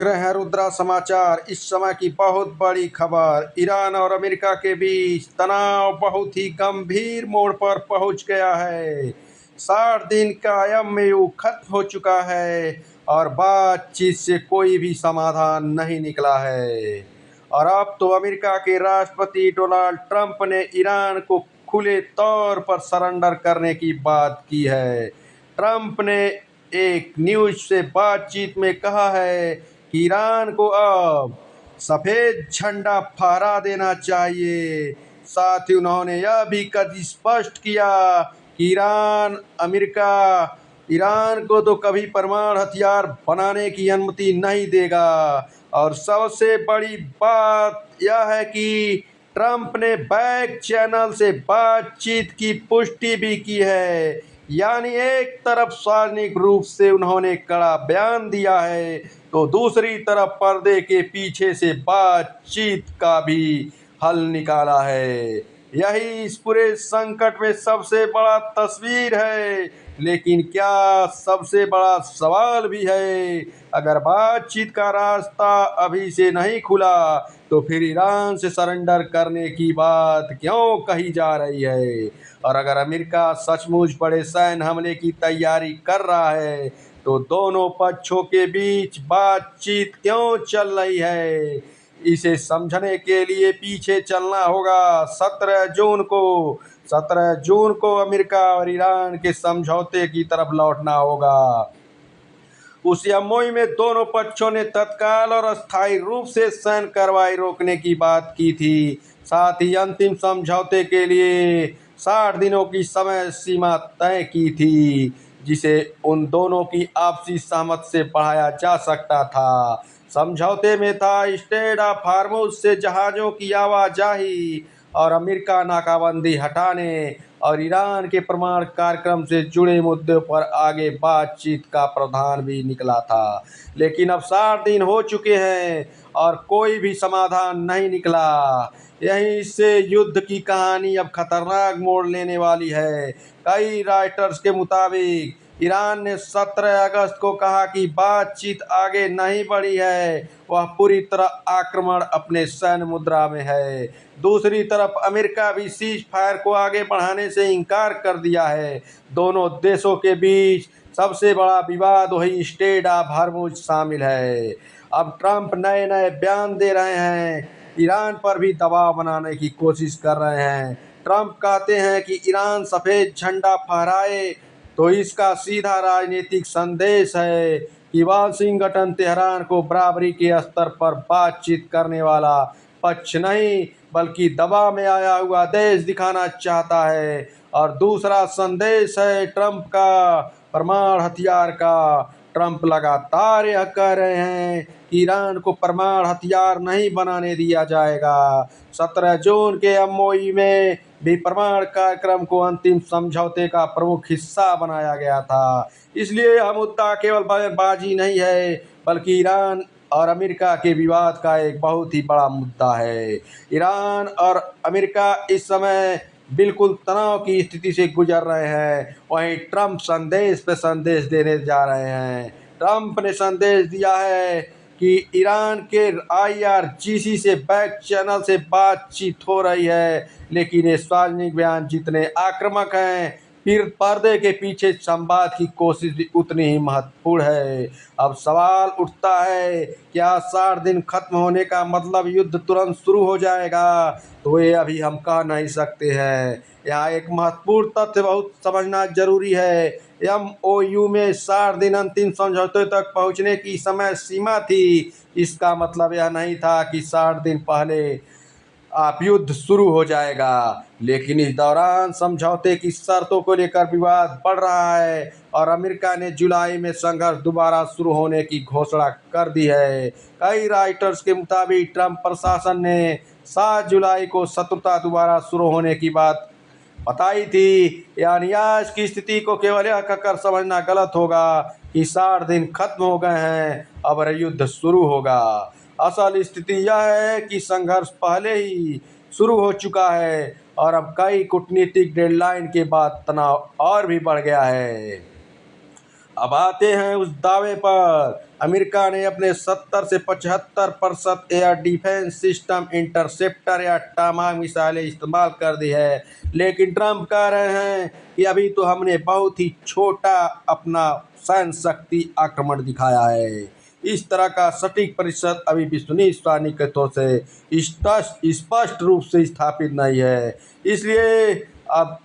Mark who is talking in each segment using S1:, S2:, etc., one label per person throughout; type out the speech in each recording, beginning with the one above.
S1: ग्रह रुद्रा समाचार। इस समय की बहुत बड़ी खबर। ईरान और अमेरिका के बीच तनाव बहुत ही गंभीर मोड़ पर पहुंच गया है। 60 दिन का एमओयू खत्म हो चुका है और बातचीत से कोई भी समाधान नहीं निकला है। और अब तो अमेरिका के राष्ट्रपति डोनाल्ड ट्रंप ने ईरान को खुले तौर पर सरेंडर करने की बात की है। ट्रंप ने एक न्यूज से बातचीत में कहा है कि ईरान को अब सफेद झंडा फहरा देना चाहिए। साथ ही उन्होंने यह भी कभी स्पष्ट किया कि अमेरिका ईरान को तो कभी परमाणु हथियार बनाने की अनुमति नहीं देगा। और सबसे बड़ी बात यह है कि ट्रंप ने बैक चैनल से बातचीत की पुष्टि भी की है। यानी एक तरफ सार्वजनिक रूप से उन्होंने कड़ा बयान दिया है तो दूसरी तरफ पर्दे के पीछे से बातचीत का भी हल निकाला है। यही इस पूरे संकट में सबसे बड़ा तस्वीर है। लेकिन क्या सबसे बड़ा सवाल भी है, अगर बातचीत का रास्ता अभी से नहीं खुला तो फिर ईरान से सरेंडर करने की बात क्यों कही जा रही है। और अगर अमेरिका सचमुच बड़े सैन्य हमले की तैयारी कर रहा है तो दोनों पक्षों के बीच बातचीत क्यों चल रही है, इसे समझने के लिए पीछे चलना होगा। 17 जून को अमेरिका और ईरान के समझौते की तरफ लौटना होगा। उस एमओयू में दोनों पक्षों ने तत्काल और अस्थायी रूप से सैन्य कार्रवाई रोकने की बात की थी। साथ ही अंतिम समझौते के लिए 60 दिनों की समय सीमा तय की थी, जिसे उन दोनों की आपसी सहमति से बढ़ाया जा सकता था। समझौते में था स्ट्रेट ऑफ हार्मुज से जहाज़ों की आवाजाही और अमेरिका नाकाबंदी हटाने और ईरान के परमाणु कार्यक्रम से जुड़े मुद्दों पर आगे बातचीत का प्रावधान भी निकला था। लेकिन अब 60 दिन हो चुके हैं और कोई भी समाधान नहीं निकला। यहीं से युद्ध की कहानी अब खतरनाक मोड़ लेने वाली है। कई राइटर्स के मुताबिक ईरान ने 17 अगस्त को कहा कि बातचीत आगे नहीं बढ़ी है, वह पूरी तरह आक्रमण अपने सैन्य मुद्रा में है। दूसरी तरफ अमेरिका भी सीज फायर को आगे बढ़ाने से इनकार कर दिया है। दोनों देशों के बीच सबसे बड़ा विवाद वही स्ट्रेट ऑफ हॉर्मुज शामिल है। अब ट्रंप नए नए बयान दे रहे हैं, ईरान पर भी दबाव बनाने की कोशिश कर रहे हैं। ट्रंप कहते हैं कि ईरान सफ़ेद झंडा फहराए तो इसका सीधा राजनीतिक संदेश है कि वाशिंगटन तेहरान को बराबरी के स्तर पर बातचीत करने वाला पक्ष नहीं बल्कि दबाव में आया हुआ देश दिखाना चाहता है। और दूसरा संदेश है ट्रंप का परमाणु हथियार का। ट्रंप लगातार यह कह रहे हैं कि ईरान को परमाणु हथियार नहीं बनाने दिया जाएगा। 17 जून के एमओयू में भी परमाणु कार्यक्रम को अंतिम समझौते का प्रमुख हिस्सा बनाया गया था। इसलिए यह मुद्दा केवल बयानबाजी नहीं है बल्कि ईरान और अमेरिका के विवाद का एक बहुत ही बड़ा मुद्दा है। ईरान और अमेरिका इस समय बिल्कुल तनाव की स्थिति से गुजर रहे हैं। वहीं ट्रंप संदेश पे संदेश देने जा रहे हैं। ट्रंप ने संदेश दिया है कि ईरान के आईआरजीसी से बैक चैनल से बातचीत हो रही है, लेकिन ये सार्वजनिक बयान जितने आक्रामक हैं फिर पर्दे के पीछे संवाद की कोशिश भी उतनी ही महत्वपूर्ण है। अब सवाल उठता है, क्या 60 दिन खत्म होने का मतलब युद्ध तुरंत शुरू हो जाएगा? तो ये अभी हम कह नहीं सकते हैं। यहाँ एक महत्वपूर्ण तथ्य बहुत समझना जरूरी है। एमओयू में 60 दिन अंतिम समझौते तक पहुंचने की समय सीमा थी। इसका मतलब यह नहीं था कि 60 दिन पहले आप युद्ध शुरू हो जाएगा। लेकिन इस दौरान समझौते की शर्तों को लेकर विवाद बढ़ रहा है और अमेरिका ने जुलाई में संघर्ष दोबारा शुरू होने की घोषणा कर दी है। कई राइटर्स के मुताबिक ट्रंप प्रशासन ने 7 जुलाई को शत्रुता दोबारा शुरू होने की बात बताई थी। यानी आज की स्थिति को केवल यह कहकर समझना गलत होगा कि 60 दिन खत्म हो गए हैं, अब युद्ध शुरू होगा। असल स्थिति यह है कि संघर्ष पहले ही शुरू हो चुका है और अब कई कूटनीतिक डेडलाइन के बाद तनाव और भी बढ़ गया है। अब आते हैं उस दावे पर। अमेरिका ने अपने 70 से 75% एयर डिफेंस सिस्टम इंटरसेप्टर या टमाक मिसाइलें इस्तेमाल कर दी है, लेकिन ट्रंप कह रहे हैं कि अभी तो हमने बहुत ही छोटा अपना सैन्य शक्ति आक्रमण दिखाया है। इस तरह का सटीक प्रतिशत अभी विश्वसनीयता से स्पष्ट रूप से स्थापित नहीं है। इसलिए अब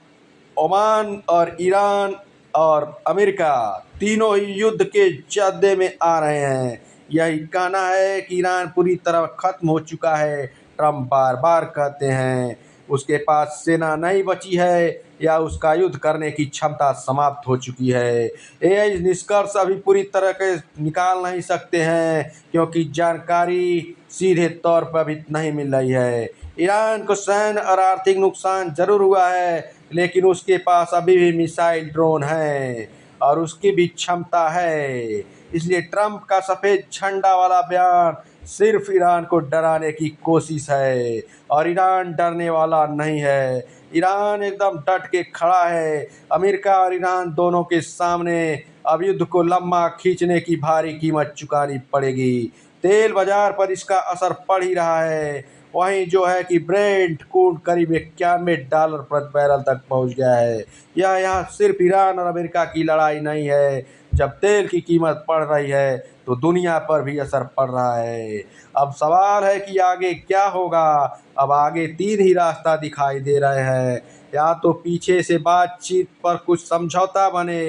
S1: ओमान और ईरान और अमेरिका तीनों ही युद्ध के जद्दे में आ रहे हैं। यही कहना है कि ईरान पूरी तरह खत्म हो चुका है। ट्रंप बार बार कहते हैं उसके पास सेना नहीं बची है या उसका युद्ध करने की क्षमता समाप्त हो चुकी है। ये निष्कर्ष अभी पूरी तरह के निकाल नहीं सकते हैं क्योंकि जानकारी सीधे तौर पर अभी नहीं मिल रही है। ईरान को सैन्य और आर्थिक नुकसान जरूर हुआ है, लेकिन उसके पास अभी भी मिसाइल ड्रोन है और उसकी भी क्षमता है। इसलिए ट्रंप का सफ़ेद झंडा वाला बयान सिर्फ ईरान को डराने की कोशिश है और ईरान डरने वाला नहीं है। ईरान एकदम डट के खड़ा है। अमेरिका और ईरान दोनों के सामने अब युद्ध को लंबा खींचने की भारी कीमत चुकानी पड़ेगी। तेल बाजार पर इसका असर पड़ ही रहा है। वहीं जो है कि ब्रेंट क्रूड करीब $91 प्रति बैरल तक पहुंच गया है। यह यहाँ सिर्फ ईरान और अमेरिका की लड़ाई नहीं है। जब तेल की कीमत बढ़ रही है तो दुनिया पर भी असर पड़ रहा है। अब सवाल है कि आगे क्या होगा। अब आगे तीन ही रास्ता दिखाई दे रहे हैं। या तो पीछे से बातचीत पर कुछ समझौता बने,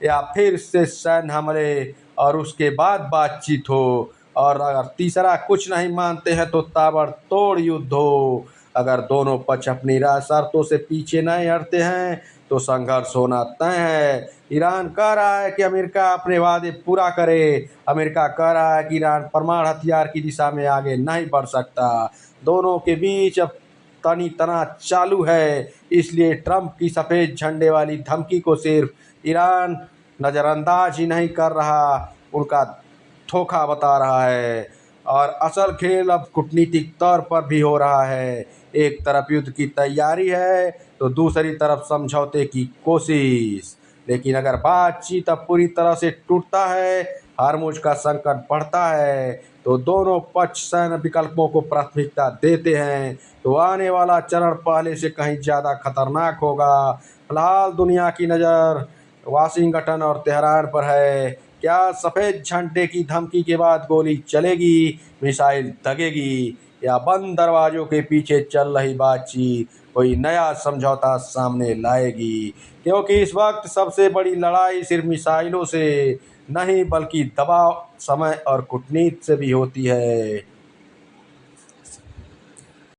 S1: या फिर से सैन्य हमले और उसके बाद बातचीत हो, और अगर तीसरा कुछ नहीं मानते हैं तो ताबड़तोड़ युद्ध हो। अगर दोनों पक्ष अपनी शर्तों से पीछे नहीं हटते हैं तो संघर्ष होना तय है। ईरान कह रहा है कि अमेरिका अपने वादे पूरा करे। अमेरिका कह रहा है कि ईरान परमाणु हथियार की दिशा में आगे नहीं बढ़ सकता। दोनों के बीच अब तनी तना चालू है। इसलिए ट्रंप की सफ़ेद झंडे वाली धमकी को सिर्फ ईरान नज़रअंदाज ही नहीं कर रहा, उनका धोखा बता रहा है। और असल खेल अब कूटनीतिक तौर पर भी हो रहा है। एक तरफ युद्ध की तैयारी है तो दूसरी तरफ समझौते की कोशिश। लेकिन अगर बातचीत अब पूरी तरह से टूटता है, हार्मुज का संकट बढ़ता है, तो दोनों पक्ष सैन्य विकल्पों को प्राथमिकता देते हैं, तो आने वाला चरण पहले से कहीं ज़्यादा खतरनाक होगा। फिलहाल दुनिया की नज़र वाशिंगटन और तेहरान पर है। क्या सफ़ेद झंडे की धमकी के बाद गोली चलेगी, मिसाइल दगेगी, या बंद दरवाज़ों के पीछे चल रही बातचीत कोई नया समझौता सामने लाएगी? क्योंकि इस वक्त सबसे बड़ी लड़ाई सिर्फ मिसाइलों से नहीं बल्कि दबाव, समय और कूटनीति से भी होती है।